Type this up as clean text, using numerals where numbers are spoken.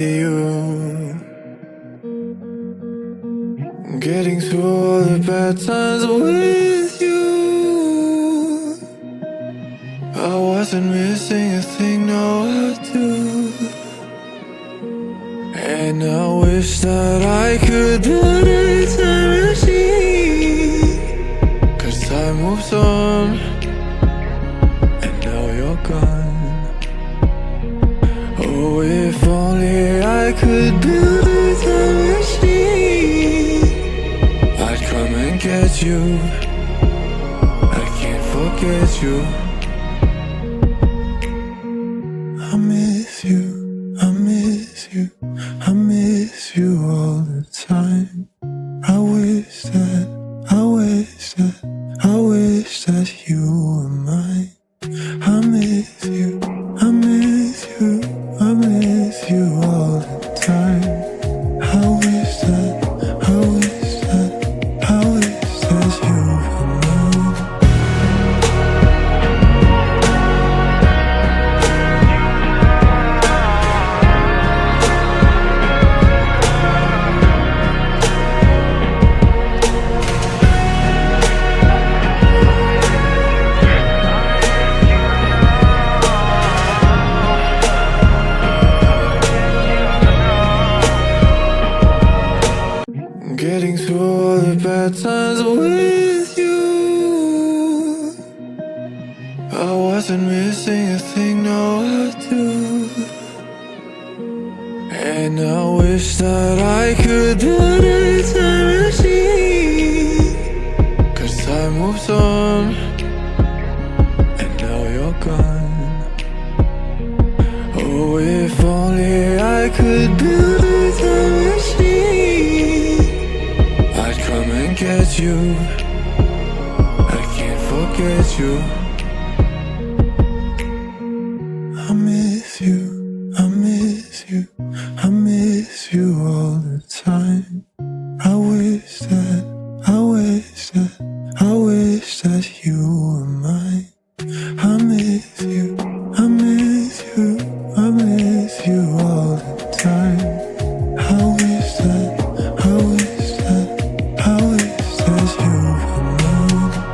You getting through all the bad times with you. I wasn't missing a thing, no I do. And I wish that I could build a time machine, 'cause time moves on, and now you're gone. Oh, if only I could build a time machine, I'd come and get you. I can't forget you. I miss you, I miss you, I miss you all the time. I wish that, I wish that, I wish that you were mine. I miss you, I miss you, I miss you all the time. I wish that, I wish that, I wish that you were mine. with you. I wasn't missing a thing, now I do. And I wish that I could build a time machine, 'cause time moves on, and now you're gone. Oh, if only I could build a time machine, I'd come and get you. I can't forget you. I miss you, I miss you, I miss you all the time. I wish that, I wish that, I wish that you were mine. I miss you, I miss you, I miss you all the time. I wish that, I wish that, I wish that you were mine.